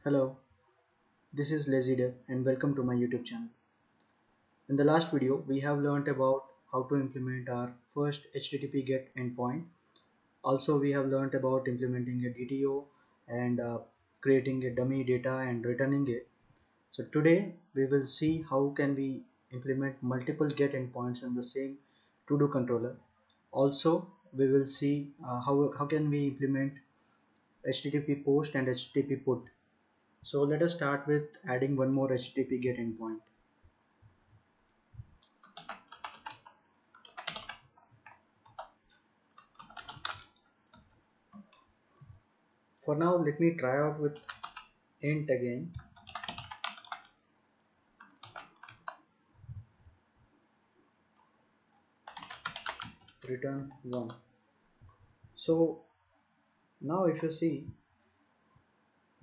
Hello, this is Lazy Dev and welcome to my YouTube channel. In the last video, we have learnt about how to implement our first HTTP GET endpoint. Also, we have learnt about implementing a DTO and creating a dummy data and returning it. So today, we will see how can we implement multiple GET endpoints in the same to-do controller. Also, we will see how can we implement HTTP post and HTTP put. So let us start with adding one more HTTP GET endpoint. For now, let me try out with int again. Return 1. So now if you see,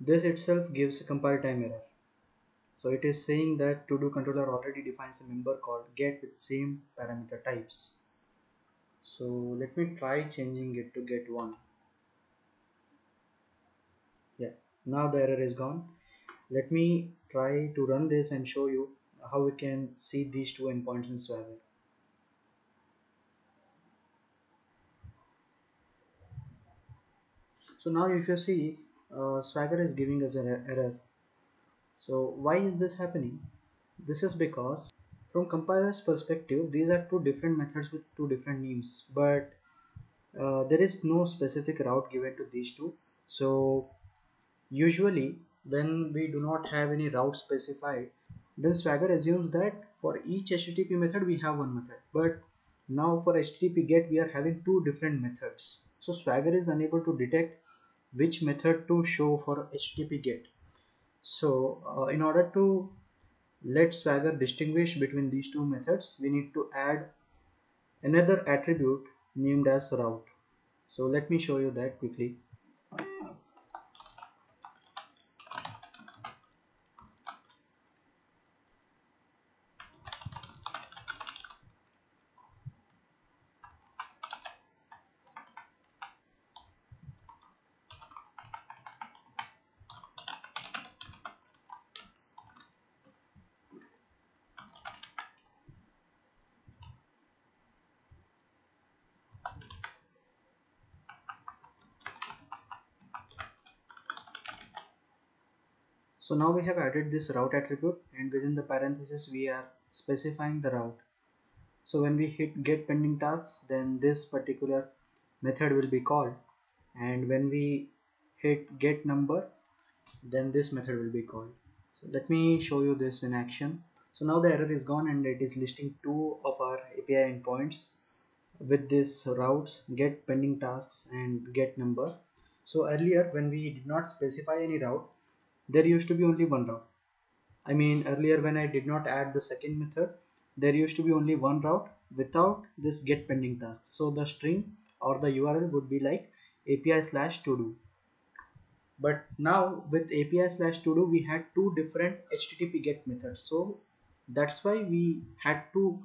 this itself gives a compile time error. So it is saying that to-do controller already defines a member called get with same parameter types. So let me try changing it to get 1. Yeah, now the error is gone. Let me try to run this and show you how we can see these two endpoints in Swagger. So now if you see, Swagger is giving us an error. So why is this happening? This is because from compiler's perspective, these are two different methods with two different names, but there is no specific route given to these two. So usually when we do not have any route specified, then Swagger assumes that for each HTTP method we have one method, but now for HTTP GET we are having two different methods. So Swagger is unable to detect which method to show for HTTP GET. So in order to let Swagger distinguish between these two methods, we need to add another attribute named as route. So let me show you that quickly. So now we have added this route attribute, and within the parenthesis we are specifying the route. So when we hit get pending tasks, then this particular method will be called, and when we hit get number, then this method will be called. So let me show you this in action. So now the error is gone and it is listing two of our API endpoints with this routes get pending tasks and get number. So earlier when we did not specify any route, there used to be only one route. I mean, earlier when I did not add the second method, there used to be only one route without this get pending tasks. So the string or the URL would be like API/todo. But now with API/todo we had two different HTTP GET methods. So that's why we had to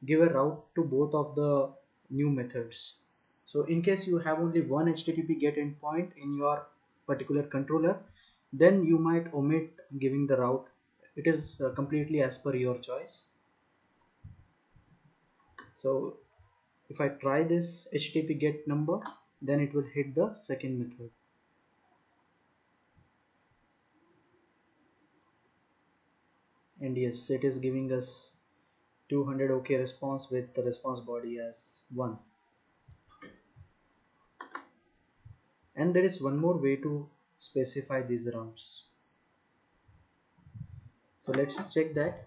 give a route to both of the new methods. So in case you have only one HTTP GET endpoint in your particular controller, then you might omit giving the route. It is completely as per your choice. So if I try this HTTP GET number, then it will hit the second method. And yes, it is giving us 200 OK response with the response body as 1. And there is one more way to specify these routes. So let's check that.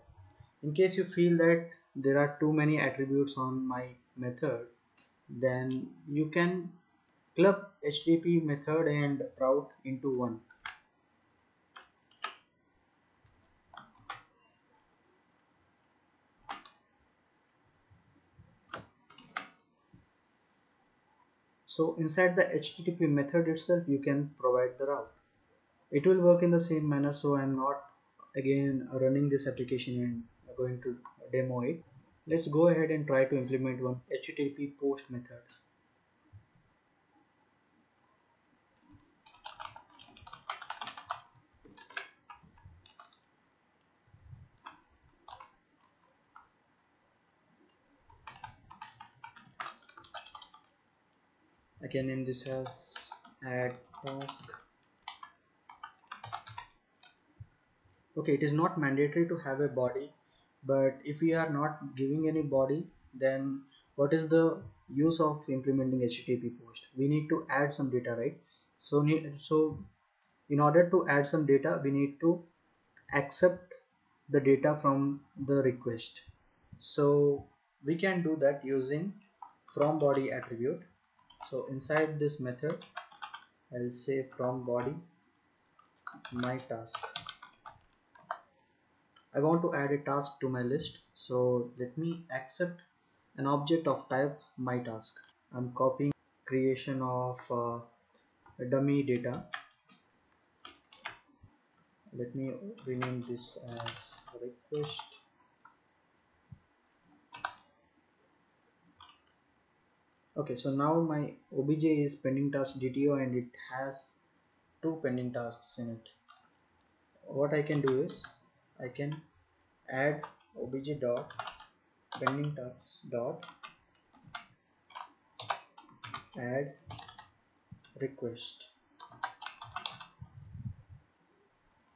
In case you feel that there are too many attributes on my method, then you can club HTTP method and route into one. So inside the HTTP method itself, you can provide the route. It will work in the same manner, so I'm not again running this application and going to demo it. Let's go ahead and try to implement one HTTP post method. can name this as add task. Okay, it is not mandatory to have a body, but if we are not giving any body, then what is the use of implementing HTTP post? We need to add some data, right? So in order to add some data, we need to accept the data from the request. So we can do that using from body attribute. So inside this method, I'll say from body my task. I want to add a task to my list, so let me accept an object of type my task. I'm copying creation of dummy data. Let me rename this as request. Okay, so now my obj is pending task DTO and it has two pending tasks in it. What I can do is I can add obj dot pending tasks dot add request.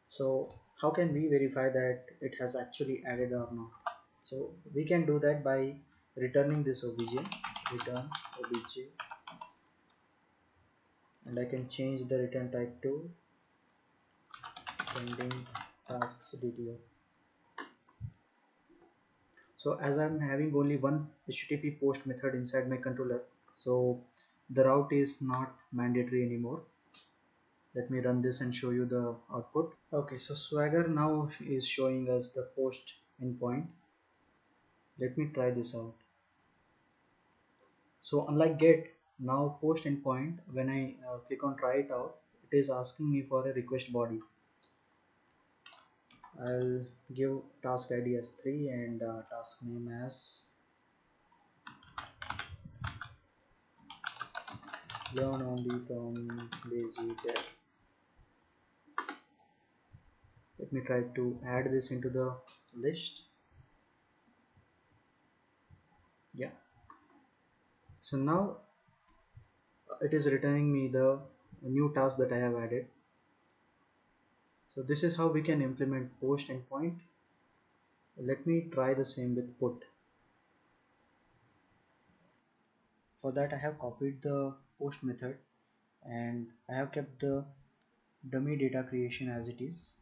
So how can we verify that it has actually added or not? So we can do that by returning this obj, return obj, and I can change the return type to pending tasks DTO. So as I'm having only one HTTP post method inside my controller, so the route is not mandatory anymore. Let me run this and show you the output. Okay, so Swagger now is showing us the post endpoint. Let me try this out. So unlike get, now post endpoint, when I click on try it out, it is asking me for a request body. I'll give task ID as 3 and task name as learn only from lazy dev. Let me try to add this into the list. Yeah, so now it is returning me the new task that I have added. So this is how we can implement post endpoint. Let me try the same with put. For that I have copied the post method and I have kept the dummy data creation as it is.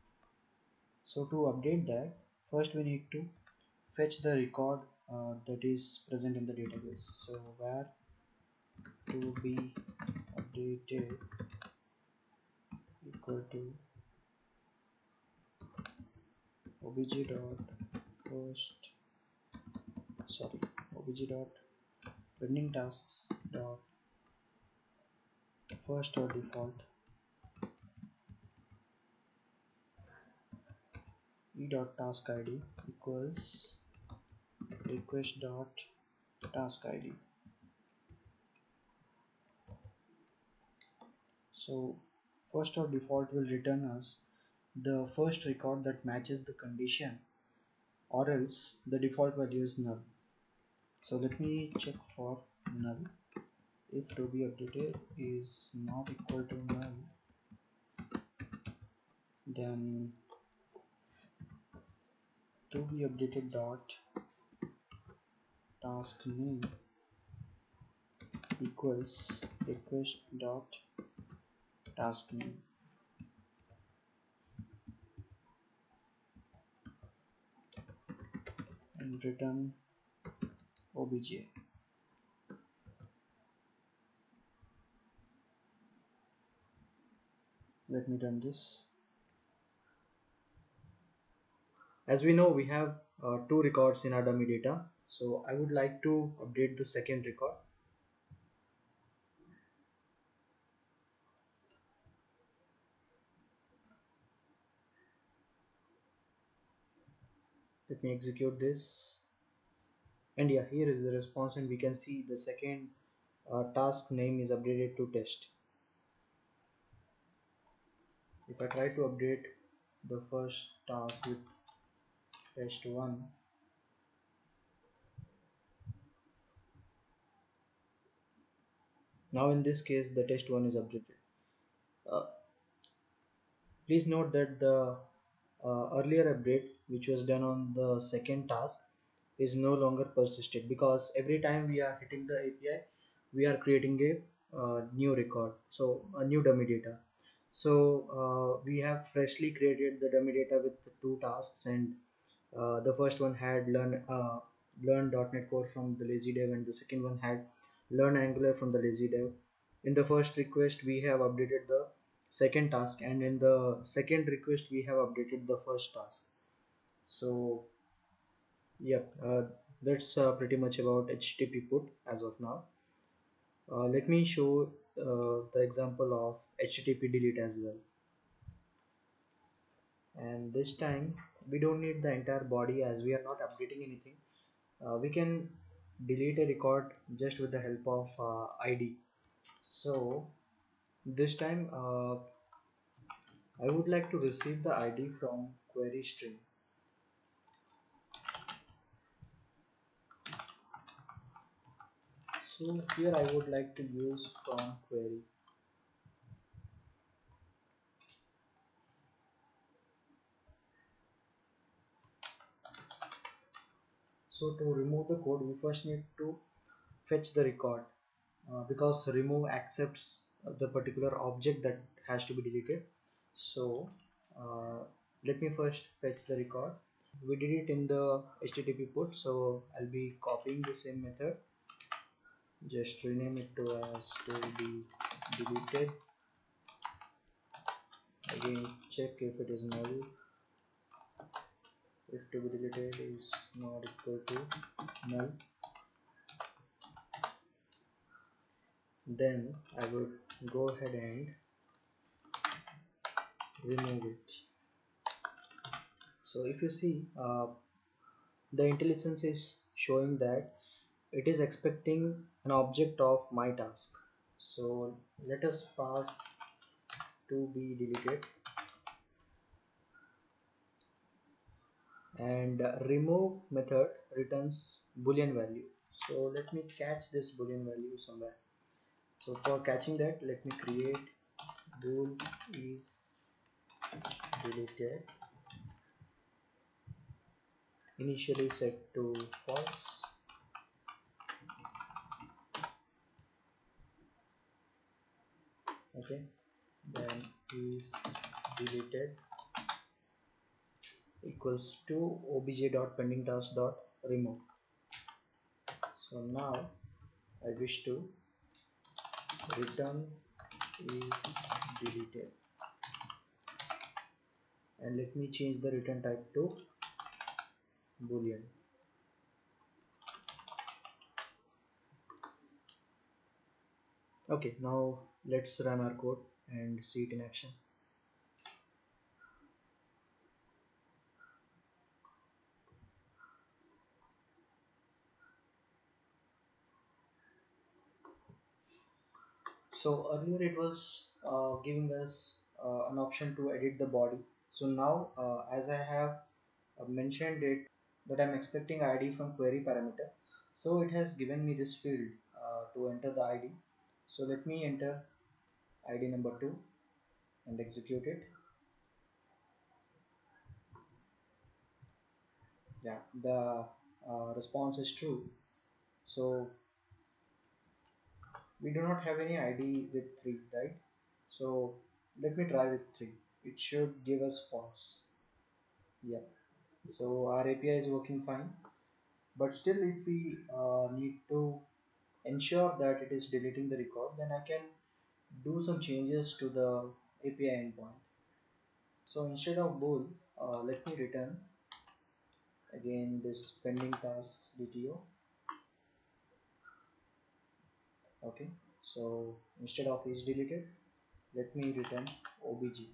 So to update that, first we need to fetch the record that is present in the database. So where to be updated equal to obj dot first obj dot pending tasks dot first or default e dot task id equals request dot task id. So first or default will return us the first record that matches the condition, or else the default value is null. So let me check for null. If to be updated is not equal to null, then to be updated dot task name equals request dot task name and return obj. Let me run this. As we know, we have two records in our dummy data, so I would like to update the second record. Let me execute this, and yeah, here is the response, and we can see the second task name is updated to test. If I try to update the first task with test1, Now in this case the test one is updated. uh, Please note that the earlier update which was done on the second task is no longer persisted, because every time we are hitting the API we are creating a new record, so a new dummy data. So we have freshly created the dummy data with the two tasks, and the first one had learn .NET Core from the lazy dev, and the second one had learn Angular from the lazy dev. In the first request we have updated the second task, and in the second request we have updated the first task. So yep, that's pretty much about HTTP put as of now. Let me show the example of HTTP delete as well. And this time we don't need the entire body as we are not updating anything. We can delete a record just with the help of ID. So this time I would like to receive the ID from query string. So here I would like to use from query. So to remove the code we first need to fetch the record, because remove accepts the particular object that has to be deleted. So uh, let me first fetch the record. We did it in the HTTP put, so I'll be copying the same method, just rename it to as to be deleted. Again check if it is null. If to be deleted is not equal to null, then I would go ahead and remove it. So if you see, the IntelliSense is showing that it is expecting an object of my task. So let us pass to be deleted, and remove method returns boolean value. So let me catch this boolean value somewhere. So for catching that, let me create bool is deleted, initially set to false. Okay, then is deleted equals to obj.pendingtask.remove. So now I wish to return is deleted, and let me change the return type to boolean. Okay, now let's run our code and see it in action. So earlier it was giving us an option to edit the body. So now as I have mentioned it that I'm expecting ID from query parameter, so it has given me this field to enter the ID. So let me enter ID number 2 and execute it. Yeah, the response is true. So we do not have any ID with 3, right? So let me try with 3. It should give us false. Yeah, so our API is working fine, but still if we need to ensure that it is deleting the record, then I can do some changes to the API endpoint. So instead of bool, let me return again this pending tasks DTO. Okay, so instead of is deleted, let me return obj.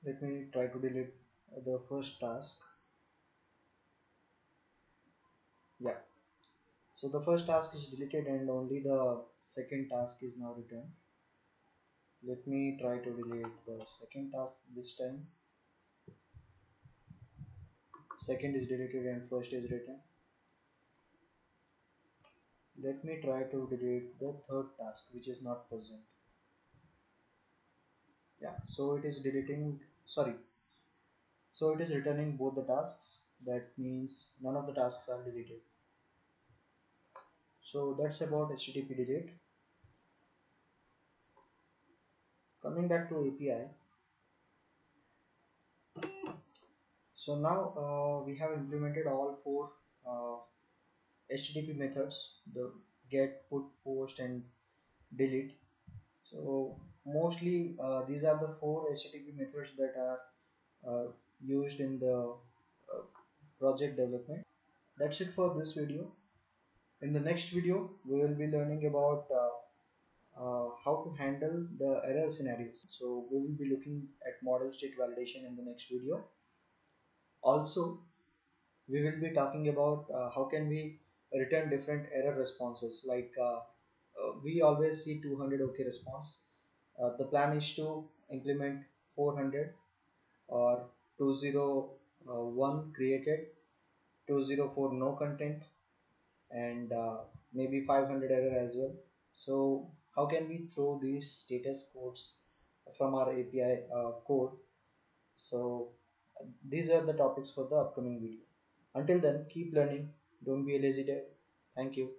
Let me try to delete the first task. Yeah, so the first task is deleted and only the second task is now returned. Let me try to delete the second task this time. Second is deleted and first is written. Let me try to delete the third task which is not present. Yeah, so it is deleting, sorry, so it is returning both the tasks. That means none of the tasks are deleted. So that's about HTTP delete. Coming back to API, so now we have implemented all four HTTP methods: the get, put, post, and delete. So mostly these are the four HTTP methods that are used in the project development. That's it for this video. In the next video, we will be learning about how to handle the error scenarios. So we will be looking at model state validation in the next video. Also, we will be talking about how can we return different error responses. Like we always see 200 OK response. The plan is to implement 400 or 201 created, 204 no content, and maybe 500 error as well. So how can we throw these status codes from our API code? So these are the topics for the upcoming video. Until then, keep learning. Don't be a lazy dev. Thank you.